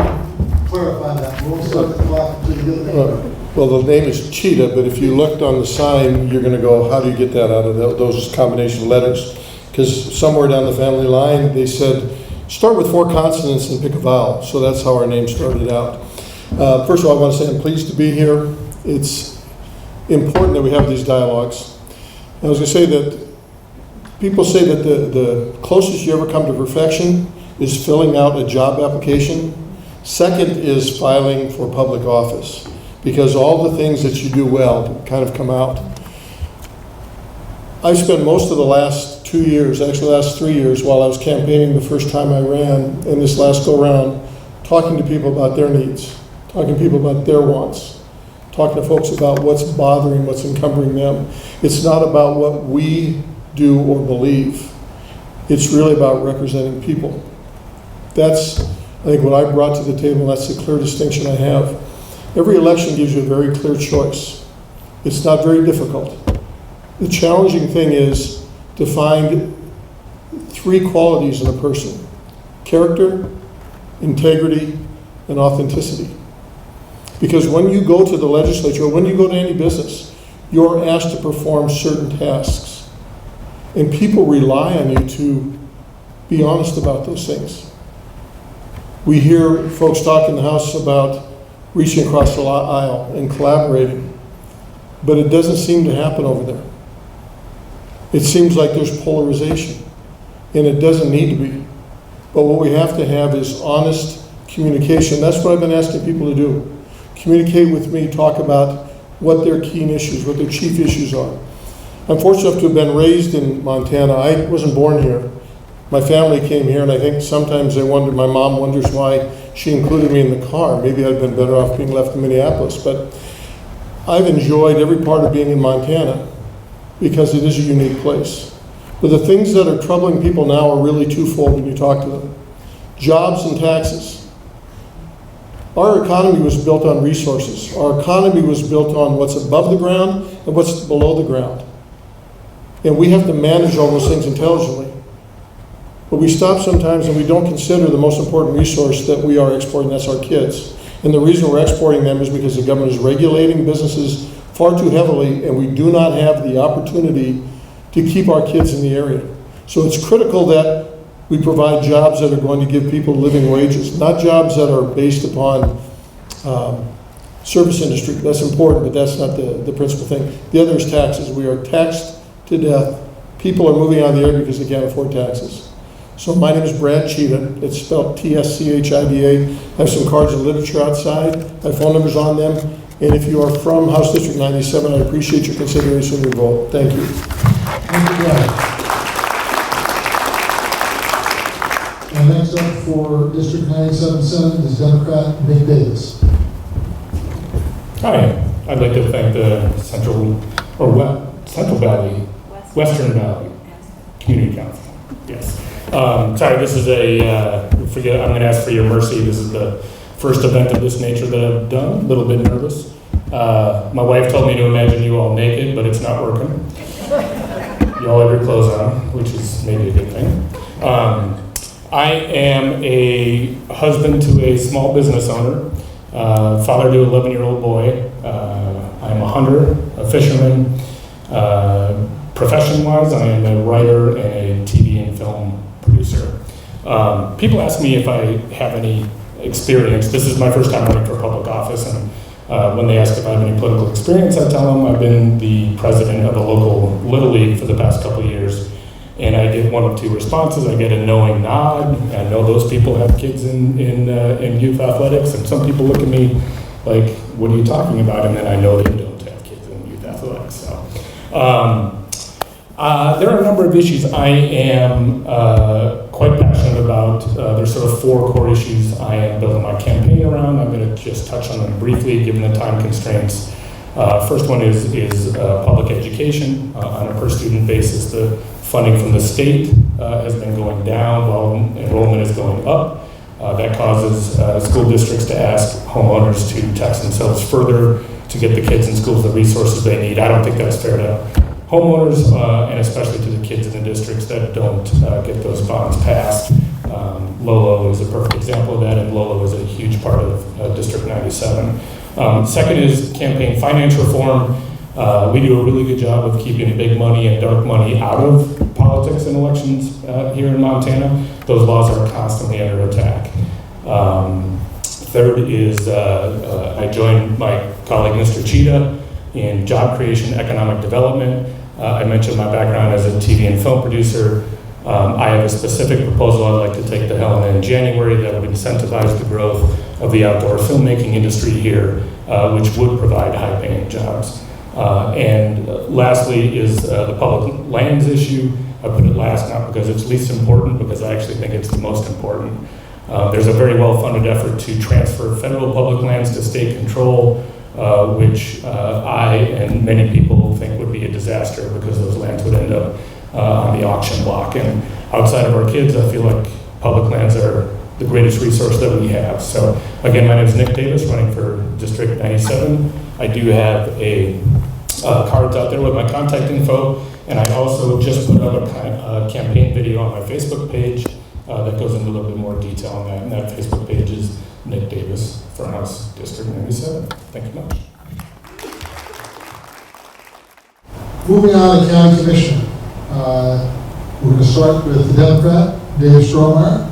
clarify that. We'll start the clock until you get the name. Well, the name is Tschida, but if you looked on the sign, you're going to go, how do you get that out of those combination of letters? Because somewhere down the family line, they said, start with 4 consonants and pick a vowel. So that's how our name started out. First of all, I want to say I'm pleased to be here. It's important that we have these dialogues. I was going to say that people say that the closest you ever come to perfection is filling out a job application. Second is filing for public office, because all the things that you do well kind of come out. I spent most of the last 2 years, actually the last 3 years, while I was campaigning the first time I ran, and this last go round, talking to people about their needs, talking to people about their wants, talking to folks about what's bothering, what's encumbering them. It's not about what we do or believe. It's really about representing people. That's, I think, what I brought to the table, and that's the clear distinction I have. Every election gives you a very clear choice. It's not very difficult. The challenging thing is to find 3 qualities in a person: character, integrity, and authenticity. Because when you go to the legislature, or when you go to any business, you're asked to perform certain tasks. And people rely on you to be honest about those things. We hear folks talk in the House about reaching across the aisle and collaborating, but it doesn't seem to happen over there. It seems like there's polarization, and it doesn't need to be. But what we have to have is honest communication. That's what I've been asking people to do. Communicate with me, talk about what their key issues, what their chief issues are. I'm fortunate enough to have been raised in Montana. I wasn't born here. My family came here, and I think sometimes they wonder, my mom wonders why she included me in the car. Maybe I'd been better off being left in Minneapolis, but I've enjoyed every part of being in Montana because it is a unique place. But the things that are troubling people now are really twofold when you talk to them. Jobs and taxes. Our economy was built on resources. Our economy was built on what's above the ground and what's below the ground. And we have to manage all those things intelligently. But we stop sometimes and we don't consider the most important resource that we are exporting, that's our kids. And the reason we're exporting them is because the government is regulating businesses far too heavily, and we do not have the opportunity to keep our kids in the area. So it's critical that we provide jobs that are going to give people living wages, not jobs that are based upon service industry. That's important, but that's not the principal thing. The other is taxes. We are taxed to death. People are moving out of the area because they can't afford taxes. So my name is Brad Tschida. It's spelled T-S-C-H-I-D-A. I have some cards of literature outside. My phone number's on them. And if you are from House District 97, I appreciate your consideration of your vote. Thank you. Thank you, Brad. And next up for District 97 Senate is Democrat Nick Davis. Hi, I'd like to thank the Central Valley, Western Valley Community Council. Yes. Sorry, this is I'm going to ask for your mercy. This is the first event of this nature that I've done. A little bit nervous. My wife told me to imagine you all naked, but it's not working. You all have your clothes on, which is maybe a good thing. I am a husband to a small business owner, father to an 11-year-old boy. I'm a hunter, a fisherman. Profession-wise, I am a writer and a TV and film producer. People ask me if I have any experience. This is my first time running for public office, and when they ask if I have any political experience, I tell them I've been the president of a local Little League for the past couple of years, and I get one of 2 responses. I get a knowing nod. I know those people have kids in youth athletics, and some people look at me like, what are you talking about? And then I know they don't have kids in youth athletics. So. There are a number of issues I am quite passionate about. There's sort of 4 core issues I am building my campaign around. I'm going to just touch on them briefly, given the time constraints. First one is public education. On a per student basis, the funding from the state has been going down while enrollment is going up. That causes school districts to ask homeowners to tax themselves further to get the kids in schools the resources they need. I don't think that's fair to homeowners, and especially to the kids in the districts that don't get those bonds passed. Lolo is a perfect example of that, and Lolo is a huge part of District 97. Second is campaign finance reform. We do a really good job of keeping big money and dark money out of politics and elections here in Montana. Those laws are constantly under attack. Third is I joined my colleague Mr. Tschida in job creation, economic development. I mentioned my background as a TV and film producer. I have a specific proposal I'd like to take to Helena in January that would incentivize the growth of the outdoor filmmaking industry here, which would provide high-paying jobs. And lastly is the public lands issue. I put it last not because it's least important, because I actually think it's the most important. There's a very well-funded effort to transfer federal public lands to state control, which I and many people think would be a disaster because those lands would end up on the auction block. And outside of our kids, I feel like public lands are the greatest resource that we have. So again, my name is Nick Davis, running for District 97. I do have a cards out there with my contact info, and I also just put up a campaign video on my Facebook page that goes into a little bit more detail on that. And that Facebook page is Nick Davis for House District 97. Thank you much. Moving on to County Commission. We're going to start with the Democrat, Dave Strohmaier.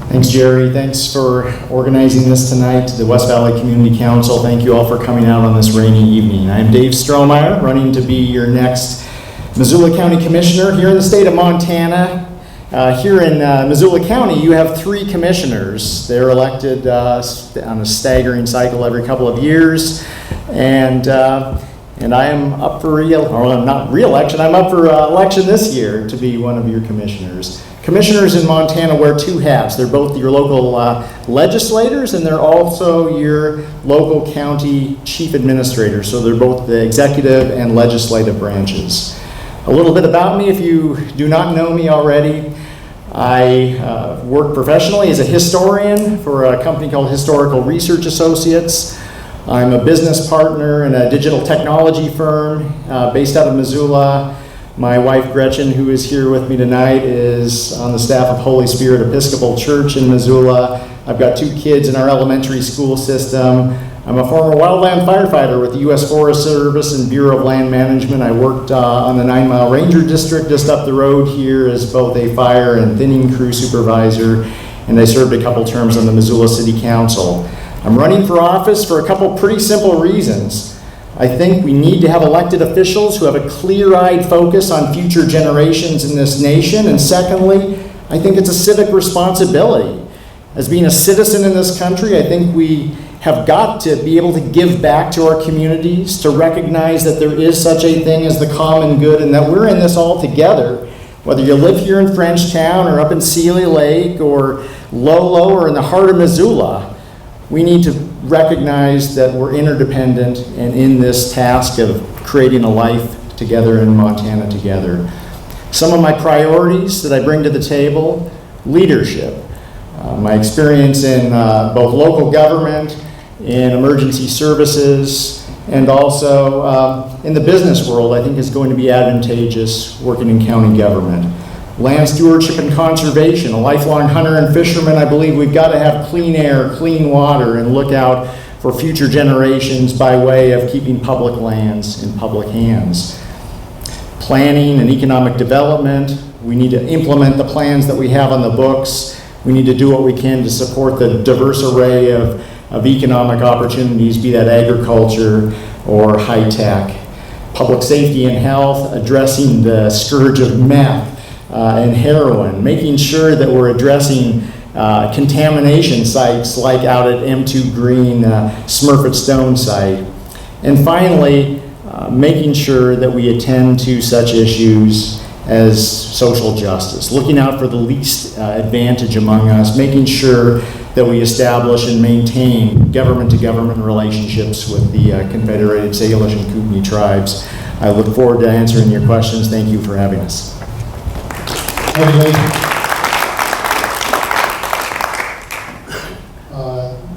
Thanks, Jerry. Thanks for organizing this tonight. To the West Valley Community Council, thank you all for coming out on this rainy evening. I'm Dave Strohmaier, running to be your next Missoula County Commissioner here in the state of Montana. Here in Missoula County, you have 3 commissioners. They're elected on a staggering cycle every couple of years. And I am up for re-election. I'm up for election this year to be one of your commissioners. Commissioners in Montana wear 2 hats. They're both your local legislators, and they're also your local county chief administrators. So they're both the executive and legislative branches. A little bit about me, if you do not know me already. I work professionally as a historian for a company called Historical Research Associates. I'm a business partner in a digital technology firm based out of Missoula. My wife Gretchen, who is here with me tonight, is on the staff of Holy Spirit Episcopal Church in Missoula. I've got 2 kids in our elementary school system. I'm a former wildland firefighter with the U.S. Forest Service and Bureau of Land Management. I worked on the 9 Mile Ranger District just up the road here as both a fire and thinning crew supervisor, and I served a couple terms on the Missoula City Council. I'm running for office for a couple pretty simple reasons. I think we need to have elected officials who have a clear-eyed focus on future generations in this nation, and secondly, I think it's a civic responsibility. As being a citizen in this country, I think we have got to be able to give back to our communities, to recognize that there is such a thing as the common good and that we're in this all together. Whether you live here in Frenchtown or up in Sealy Lake or Lolo or in the heart of Missoula, we need to recognize that we're interdependent and in this task of creating a life together in Montana together. Some of my priorities that I bring to the table: leadership. My experience in both local government, in emergency services, and also in the business world, I think is going to be advantageous working in county government. Land stewardship and conservation. A lifelong hunter and fisherman, I believe we've got to have clean air, clean water, and look out for future generations by way of keeping public lands in public hands. Planning and economic development. We need to implement the plans that we have on the books. We need to do what we can to support the diverse array of economic opportunities, be that agriculture or high tech. Public safety and health, addressing the scourge of meth and heroin, making sure that we're addressing contamination sites like out at M2 Green, Smurfett Stone site. And finally, making sure that we attend to such issues as social justice, looking out for the least advantage among us, making sure that we establish and maintain government-to-government relationships with the Confederated Salish and Kootenai tribes. I look forward to answering your questions. Thank you for having us.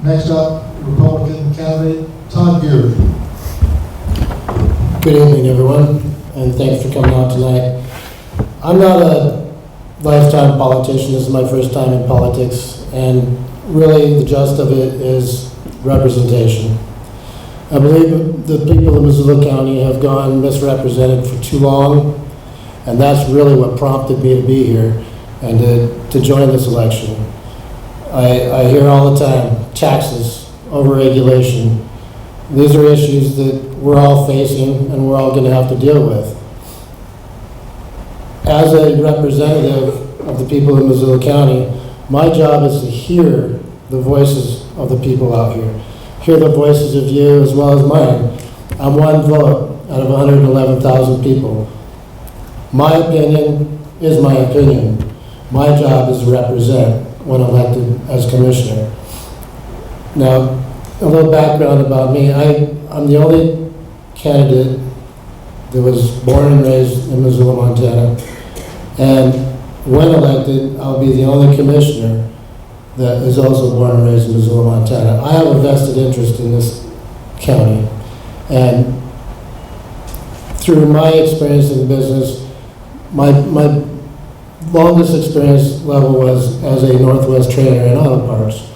Next up, Republican candidate Todd Geery. Good evening, everyone, and thanks for coming out tonight. I'm not a lifetime politician. This is my first time in politics, and really the gist of it is representation. I believe the people of Missoula County have gone misrepresented for too long, and that's really what prompted me to be here and to join this election. I hear all the time, taxes, overregulation. These are issues that we're all facing and we're all going to have to deal with. As a representative of the people of Missoula County, my job is to hear the voices of the people out here, hear the voices of you as well as mine. I'm one vote out of 111,000 people. My opinion is my opinion. My job is to represent when elected as commissioner. Now, a little background about me. I'm the only candidate that was born and raised in Missoula, Montana. And when elected, I'll be the only commissioner that is also born and raised in Missoula, Montana. I have a vested interest in this county. And through my experience in business, my longest experience level was as a Northwest trainer in auto parts.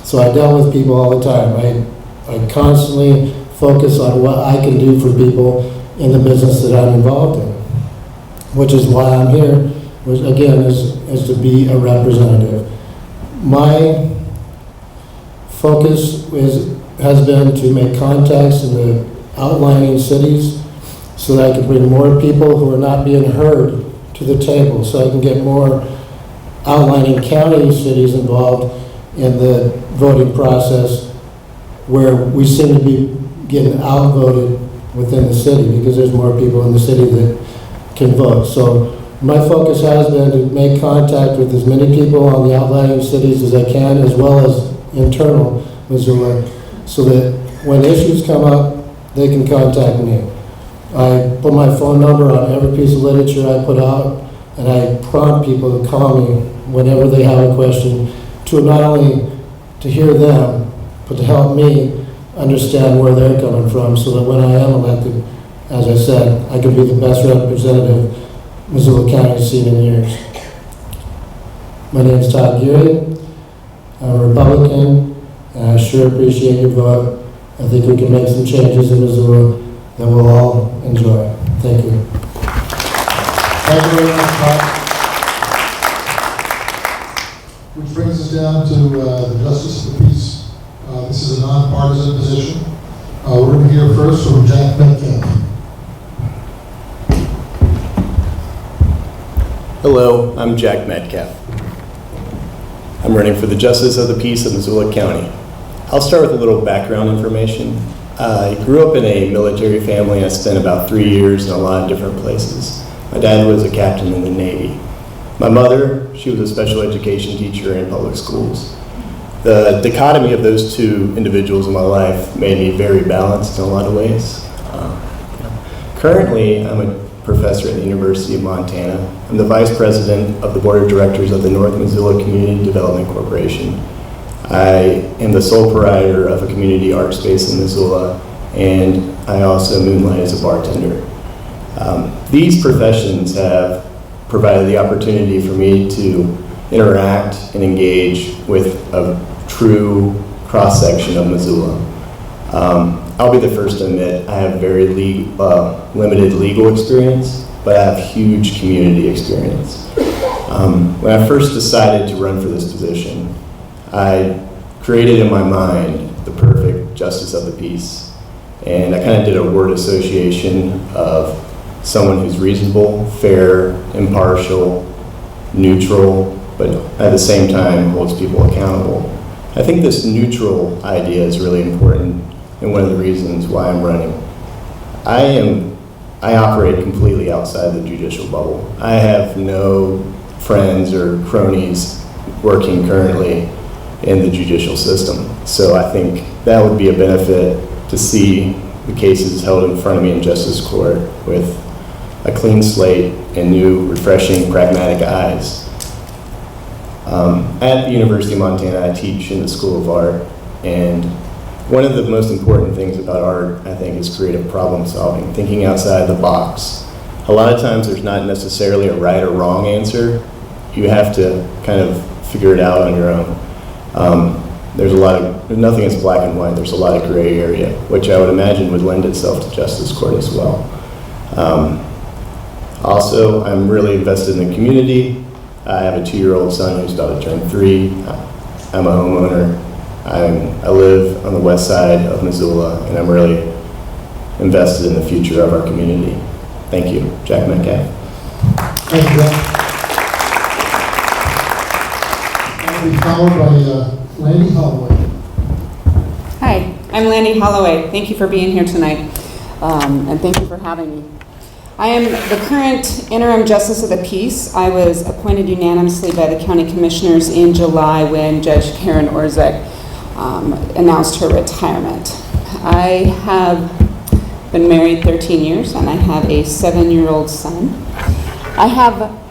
So I dealt with people all the time. I constantly focus on what I can do for people in the business that I'm involved in, which is why I'm here, which again is to be a representative. My focus has been to make contacts in the outlying cities so that I can bring more people who are not being heard to the table, so I can get more outlying county cities involved in the voting process, where we seem to be getting outvoted within the city because there's more people in the city that can vote. So my focus has been to make contact with as many people on the outlying cities as I can, as well as internal Missoula, so that when issues come up, they can contact me. I put my phone number on every piece of literature I put out, and I prompt people to call me whenever they have a question, to not only to hear them, but to help me understand where they're coming from, so that when I am elected, as I said, I can be the best representative Missoula County has seen in years. My name is Todd Geery. I'm a Republican, and I sure appreciate your vote. I think we can make some changes in Missoula that we'll all enjoy. Thank you. Thank you very much, Todd. Which brings us down to the Justice of the Peace. This is a nonpartisan position. We're going to hear first from Jack Metcalf. Hello, I'm Jack Metcalf. I'm running for the Justice of the Peace of Missoula County. I'll start with a little background information. I grew up in a military family. I spent about 3 years in a lot of different places. My dad was a captain in the Navy. My mother, she was a special education teacher in public schools. The dichotomy of those two individuals in my life made me very balanced in a lot of ways. Currently, I'm a professor at the University of Montana. I'm the vice president of the board of directors of the North Missoula Community Development Corporation. I am the sole proprietor of a community art space in Missoula, and I also moonlight as a bartender. These professions have provided the opportunity for me to interact and engage with a true cross-section of Missoula. I'll be the first to admit I have very limited legal experience, but I have huge community experience. When I first decided to run for this position, I created in my mind the perfect justice of the peace. And I kind of did a word association of someone who's reasonable, fair, impartial, neutral, but at the same time holds people accountable. I think this neutral idea is really important and one of the reasons why I'm running. I operate completely outside the judicial bubble. I have no friends or cronies working currently in the judicial system. So I think that would be a benefit to see the cases held in front of me in justice court with a clean slate and new, refreshing, pragmatic eyes. At the University of Montana, I teach in the School of Art, and one of the most important things about art, I think, is creative problem solving, thinking outside the box. A lot of times there's not necessarily a right or wrong answer. You have to kind of figure it out on your own. There's nothing is black and white. There's a lot of gray area, which I would imagine would lend itself to justice court as well. Also, I'm really invested in the community. I have a 2-year-old son who's about to turn 3. I'm a homeowner. I live on the west side of Missoula, and I'm really invested in the future of our community. Thank you. Jack Metcalf. Thank you, Jack. I'll be followed by Landee Holloway. Hi, I'm Landee Holloway. Thank you for being here tonight, and thank you for having me. I am the current interim Justice of the Peace. I was appointed unanimously by the County Commissioners in July when Judge Karen Orzek announced her retirement. I have been married 13 years and I have a 7-year-old son.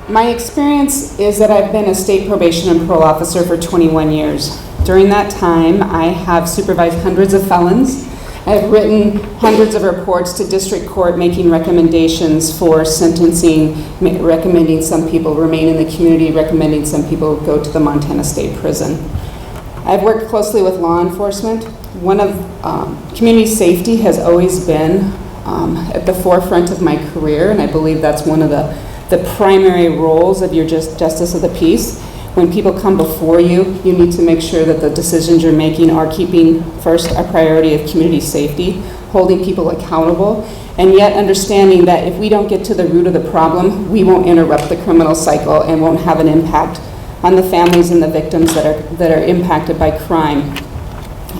My experience is that I've been a state probation and parole officer for 21 years. During that time, I have supervised hundreds of felons. I've written hundreds of reports to district court making recommendations for sentencing, recommending some people remain in the community, recommending some people go to the Montana State Prison. I've worked closely with law enforcement. One of community safety has always been at the forefront of my career, and I believe that's one of the primary roles of your Justice of the Peace. When people come before you, you need to make sure that the decisions you're making are keeping first a priority of community safety, holding people accountable, and yet understanding that if we don't get to the root of the problem, we won't interrupt the criminal cycle and won't have an impact on the families and the victims that are impacted by crime.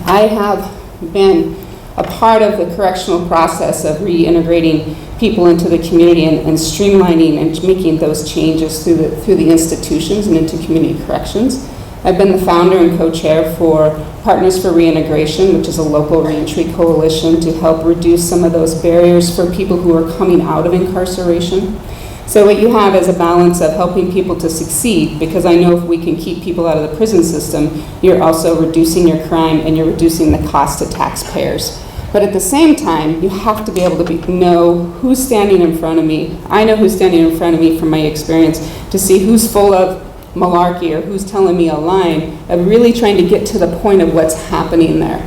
I have been a part of the correctional process of reintegrating people into the community and streamlining and making those changes through the institutions and into community corrections. I've been the founder and co-chair for Partners for Reintegration, which is a local reentry coalition to help reduce some of those barriers for people who are coming out of incarceration. So what you have is a balance of helping people to succeed, because I know if we can keep people out of the prison system, you're also reducing your crime and you're reducing the cost to taxpayers. But at the same time, you have to be able to know who's standing in front of me. I know who's standing in front of me from my experience to see who's full of malarkey or who's telling me a line, of really trying to get to the point of what's happening there.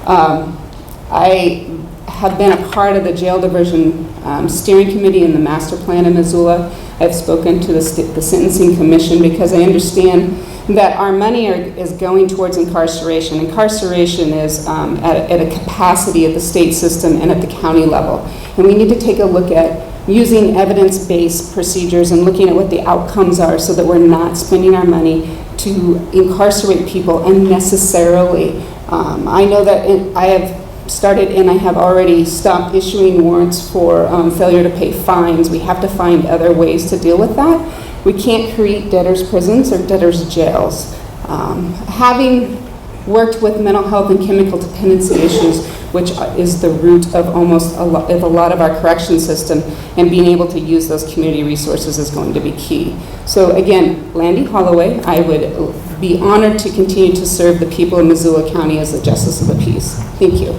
I have been a part of the jail diversion steering committee and the master plan in Missoula. I've spoken to the sentencing commission because I understand that our money is going towards incarceration. Incarceration is at a capacity at the state system and at the county level. And we need to take a look at using evidence-based procedures and looking at what the outcomes are so that we're not spending our money to incarcerate people unnecessarily. I know that I have started and I have already stopped issuing warrants for failure to pay fines. We have to find other ways to deal with that. We can't create debtors' prisons or debtors' jails. Having worked with mental health and chemical dependency issues, which is the root of a lot of our correction system, and being able to use those community resources is going to be key. So again, Landee Holloway, I would be honored to continue to serve the people of Missoula County as the Justice of the Peace. Thank you.